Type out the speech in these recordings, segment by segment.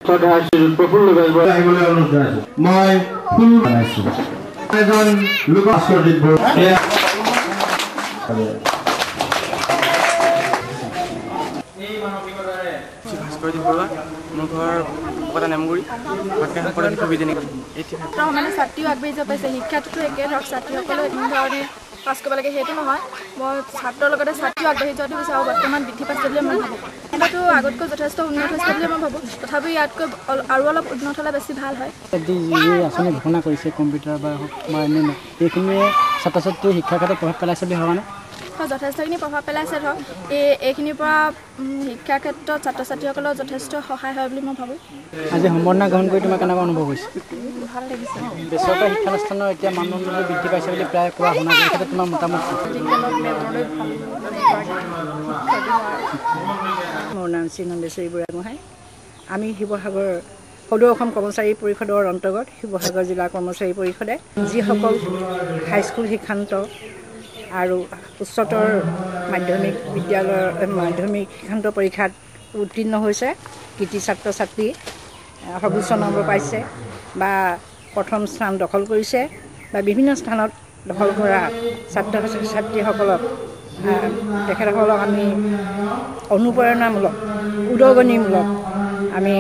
প্ৰফুল্ল বেজবৰুৱা আহিবলৈ অনুৰোধ জনাইছো মই ফুল বনাইছো এজন লোকস্কৃত মোৰ ঘৰ বকতা নেমগুৰি মানে ছাত্ৰীও আগবাঢ়ি যাব পাৰিছে শিক্ষাটোতো একে ধৰক ছাত্ৰীসকলেও এনেধৰণে পাছ কৰিব লাগে সেইটো নহয় মই ছাত্ৰৰ লগতে ছাত্ৰীও আগবাঢ়ি যোৱাটো বিচাৰোঁ বৰ্তমান বৃদ্ধি পাইছে বুলি মই ভাবোঁ কিন্তু আগতকৈ যথেষ্ট উন্নত হৈছে বুলি মই ভাবোঁ তথাপিও ইয়াতকৈ আৰু অলপ উন্নত হ'লে বেছি ভাল হয় যি আঁচনি ঘোষণা কৰিছে কম্পিউটাৰ বা হওক বা অন্যান্য এইখিনিয়ে ছাত্ৰ ছাত্ৰীৰ শিক্ষাৰ ক্ষেত্ৰত প্ৰভাৱ পেলাইছে বুলি ভাবানে যথেষ্টখিনি প্ৰভাৱ পেলাইছে ধৰক এইখিনিৰ পৰা শিক্ষাৰ ক্ষেত্ৰত ছাত্ৰ ছাত্ৰীসকলৰ যথেষ্ট সহায় হয় বুলি মই ভাবোঁ আজি সম্বৰ্ধনা গ্ৰহণ কৰি তোমাৰ কেনেকুৱা অনুভৱ হৈছে ভাল লাগিছে বেচৰকাৰী শিক্ষানুষ্ঠানৰ এতিয়া মানদণ্ড বৃদ্ধি পাইছে বুলি প্ৰায় কোৱা শুনা গৈছে ক্ষেত্ৰত তোমাৰ মতামত মোৰ নাম শ্ৰী নন্দেশ্বৰী বুঢ়াগোহাঁই আমি শিৱসাগৰ সদৌ অসম কৰ্মচাৰী পৰিষদৰ অন্তৰ্গত শিৱসাগৰ জিলা কৰ্মচাৰী পৰিষদে যিসকল হাইস্কুল শিক্ষান্ত আৰু উচ্চতৰ মাধ্যমিক বিদ্যালয়ৰ মাধ্যমিক শিক্ষান্ত পৰীক্ষাত উত্তীৰ্ণ হৈছে কৃতি ছাত্ৰ ছাত্ৰী সৰ্বোচ্চ নম্বৰ পাইছে বা প্ৰথম স্থান দখল কৰিছে বা বিভিন্ন স্থানত দখল কৰা ছাত্ৰ ছাত্ৰীসকলক তেখেতসকলক আমি অনুপ্ৰেৰণামূলক উদগনিমূলক আমি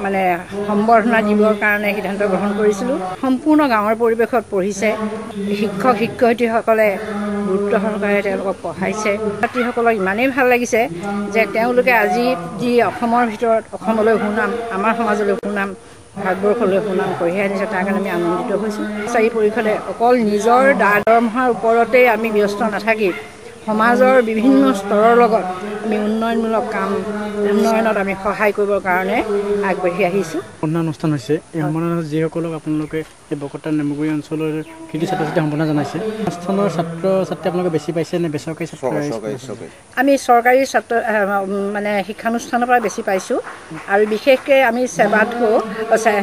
মানে সম্বৰ্ধনা দিবৰ কাৰণে সিদ্ধান্ত গ্ৰহণ কৰিছিলোঁ সম্পূৰ্ণ গাঁৱৰ পৰিৱেশত পঢ়িছে শিক্ষক শিক্ষয়িত্ৰীসকলে গুৰুত্ব সহকাৰে তেওঁলোকক পঢ়াইছে ছাত্ৰীসকলক ইমানেই ভাল লাগিছে যে তেওঁলোকে আজি যি অসমৰ ভিতৰত অসমলৈ সুনাম আমাৰ সমাজলৈ সুনাম ভাৰতবৰ্ষলৈ সুনাম কঢ়িয়াই আনিছে তাৰ কাৰণে আমি আনন্দিত হৈছোঁ কৰ্মচাৰী পৰিষদে অকল নিজৰ দৰমহাৰ ওপৰতেই আমি ব্যস্ত নাথাকি সমাজৰ বিভিন্ন স্তৰৰ লগত আমি উন্নয়নমূলক কাম উন্নয়নত আমি সহায় কৰিবৰ কাৰণে আগবাঢ়ি আহিছোঁ সম্বৰ্ধনা অনুষ্ঠান হৈছে এই সম্বৰ্ধনাত যিসকলক আপোনালোকে এই বকতা নেমগুৰি অঞ্চলৰ কৃতি ছাত্ৰ ছাত্ৰী সম্বৰ্ধনা জনাইছে অনুষ্ঠানৰ ছাত্ৰ ছাত্ৰী আপোনালোকে বেছি পাইছে নে বেচৰকাৰী ছাত্ৰ আমি চৰকাৰী ছাত্ৰ মানে শিক্ষানুষ্ঠানৰ পৰা বেছি পাইছোঁ আৰু বিশেষকৈ আমি সেৱাতকৈ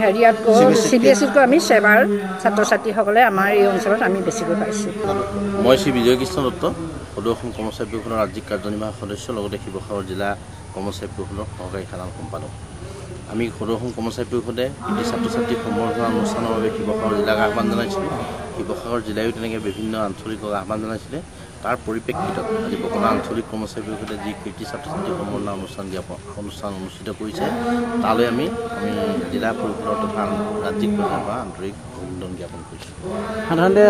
হেৰিয়াতকৈ CBSEতকৈ আমি সেৱাৰ ছাত্ৰ ছাত্ৰীসকলে আমাৰ এই অঞ্চলত আমি বেছিকৈ পাইছোঁ মই শ্ৰী বিজয় কৃষ্ণ দত্ত সদৌ অসম কৰ্মচাৰী পৰিষদৰ ৰাজ্যিক কাৰ্যনিৰ্বাহক সদস্য লগতে শিৱসাগৰ জিলা কৰ্মচাৰী পৰিষদৰ সহকাৰী সাধাৰণ সম্পাদক আমি সদৌ অসম কৰ্মচাৰী পৰিষদে কৃতি ছাত্ৰ ছাত্ৰীক সম্বৰ্ধনা অনুষ্ঠানৰ বাবে শিৱসাগৰ জিলাক আহ্বান জনাইছিলোঁ শিৱসাগৰ জিলায়ো তেনেকৈ বিভিন্ন আঞ্চলিকক আহ্বান জনাইছিলে তাৰ পৰিপ্ৰেক্ষিতত আজি বকতা আঞ্চলিক কৰ্মচাৰী পৰিষদে যি কৃতি ছাত্ৰ ছাত্ৰী সম্বৰ্ধনা অনুষ্ঠান অনুষ্ঠিত কৰিছে তালৈ আমি জিলা পৰিষদৰ তথা ৰাজ্যিক পৰ্যায়ৰ পৰা আন্তৰিক অভিনন্দন জ্ঞাপন কৰিছোঁ সাধাৰণতে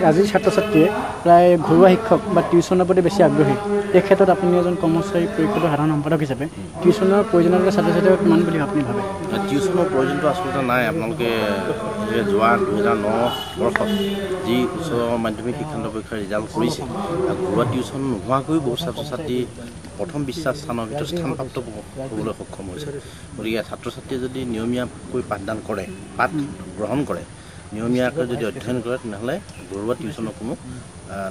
আজিৰ ছাত্ৰ ছাত্ৰীয়ে প্ৰায় ঘৰুৱা শিক্ষক বা টিউশ্যনৰ প্ৰতি বেছি আগ্ৰহী এই ক্ষেত্ৰত আপুনি এজন কৰ্মচাৰী পৰিষদৰ সাধাৰণ সম্পাদক হিচাপে টিউশ্যনৰ প্ৰয়োজনীয়তা ছাত্ৰ ছাত্ৰীক কিমান বুলি আপুনি ভাবে টিউশ্যনৰ প্ৰয়োজনটো আচলতে নাই আপোনালোকে যোৱা 2009 বৰ্ষত যি উচ্চ মাধ্যমিক শিক্ষান্ত পৰীক্ষাৰ ৰিজাল্ট কৰিছে ঘৰুৱা টিউশ্যন নোহোৱাকৈও বহু ছাত্ৰ ছাত্ৰী প্ৰথম বিশ্বাস স্থানৰ ভিতৰত স্থানপ্ৰাপ্ত হ'বলৈ সক্ষম হৈছে গতিকে ছাত্ৰ ছাত্ৰীয়ে যদি নিয়মীয়াকৈ পাঠদান কৰে পাঠ গ্ৰহণ কৰে নিয়মীয়াকৈ যদি অধ্যয়ন কৰে তেনেহ'লে ঘৰুৱা টিউশ্যনৰ কোনো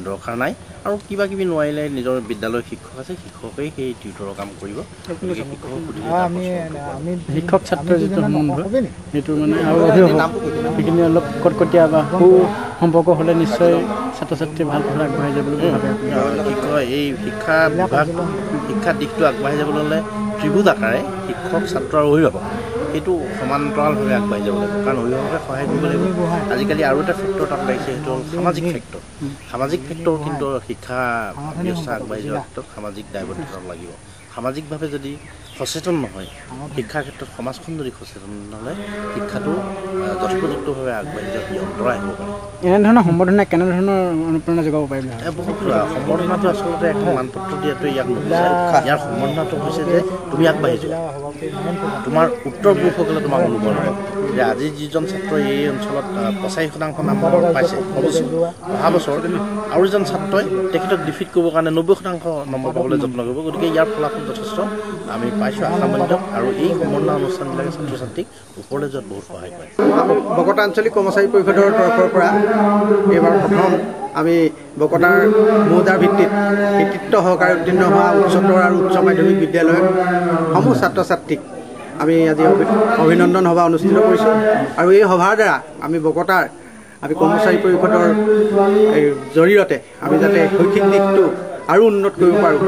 দৰকাৰ নাই আৰু কিবা কিবি নোৱাৰিলে নিজৰ বিদ্যালয়ৰ শিক্ষক আছে শিক্ষকেই সেই টিউটৰৰ কাম কৰিব গতিকে শিক্ষক ছাত্ৰৰ যিটো সম্বন্ধ সেইটো মানে আৰু সেইখিনি অলপ কটকটীয়া বা সু সম্পৰ্ক হ'লে নিশ্চয় ছাত্ৰ ছাত্ৰীয়ে ভাল কথা আগবাঢ়ি যাবলৈ ভাবে এই শিক্ষা দিশটো আগবাঢ়ি যাবলৈ হ'লে ত্ৰিভুজ আকাৰে শিক্ষক ছাত্ৰ আৰু অভিভাৱক সেইটো সমান্তৰালভাৱে আগবাঢ়ি যাব লাগিব কাৰণ অভিভাৱকে সহায় কৰিব লাগিব আজিকালি আৰু এটা ফেক্টৰ তাত লাগিছে সেইটো হ'ল সামাজিক ফেক্টৰ কিন্তু শিক্ষা ব্যৱস্থা আগবাঢ়ি যোৱাৰ ক্ষেত্ৰত সামাজিক দায়বদ্ধতা লাগিব সামাজিকভাৱে যদি সচেতন নহয় শিক্ষাৰ ক্ষেত্ৰত সমাজখন যদি সচেতন নহ'লে শিক্ষাটো যথোপযুক্তভাৱে আগবাঢ়ি যোৱাত অন্তৰায় হ'ব পাৰে এনেধৰণৰ সম্বৰ্ধনা কেনেধৰণৰ অনুপ্ৰেৰণা যোগাব পাৰিব বহুত সম্বৰ্ধনাটো আচলতে এখন মানপত্ৰ দিয়াটো ইয়াক নুবুজায় ইয়াৰ সম্বৰ্ধনাটো হৈছে যে তুমি আগবাঢ়ি যোৱা তোমাৰ উত্তৰ পুৰুষসকলে তোমাক অনুকৰণ কৰে যে আজি যিজন ছাত্ৰই এই অঞ্চলত 85% নম্বৰ পাইছে অহা বছৰ আৰু এজন ছাত্ৰই তেখেতক ডিফিট কৰিবৰ কাৰণে 90% নম্বৰ পাবলৈ যত্ন কৰিব গতিকে ইয়াৰ ফলাফল যথেষ্ট আমি পাইছোঁ আশামন্দিত আৰু এই সম্বৰ্ধনা অনুষ্ঠানবিলাকে ছাত্ৰ ছাত্ৰীক ওপৰলৈ যোৱাত বহুত সহায় কৰে বকতা আঞ্চলিক কৰ্মচাৰী পৰিষদৰ তৰফৰ পৰা এইবাৰ প্ৰথম আমি বকতাৰ মৌজাৰ ভিত্তিত কৃতিত্ব সহকাৰে উত্তীৰ্ণ হোৱা উচ্চতৰ আৰু উচ্চ মাধ্যমিক বিদ্যালয়ৰ সমূহ ছাত্ৰ ছাত্ৰীক আমি আজি অভিনন্দন সভা অনুষ্ঠিত কৰিছোঁ আৰু এই সভাৰ দ্বাৰা আমি কৰ্মচাৰী পৰিষদৰ জৰিয়তে আমি যাতে শৈক্ষিক দিশটো আৰু উন্নত কৰিব পাৰোঁ,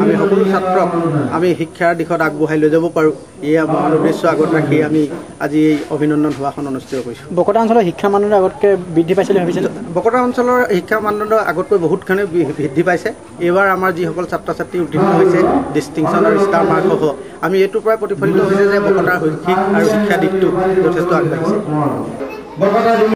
আমি সকলো ছাত্ৰক আমি শিক্ষাৰ দিশত আগবঢ়াই লৈ যাব পাৰোঁ, এয়া আমাৰ উদ্দেশ্য আগত ৰাখি আমি আজি এই অভিনন্দন সভাখন অনুষ্ঠিত কৰিছোঁ। বকতা অঞ্চলৰ শিক্ষা মানদণ্ড আগতকৈ বৃদ্ধি পাইছে বুলি ভাবিছে? বকতা অঞ্চলৰ শিক্ষা মানদণ্ড আগতকৈ বহুতখিনি বৃদ্ধি পাইছে। এইবাৰ আমাৰ যিসকল ছাত্ৰ ছাত্ৰী উত্তীৰ্ণ হৈছে ডিষ্টিংশ্যন আৰু ষ্টাৰ মাৰ্কসহ, আমি এইটোৰ পৰাই প্ৰতিফলিত হৈছে যে বকতাৰ শৈক্ষিক আৰু শিক্ষা দিশটো যথেষ্ট আগবাঢ়িছে।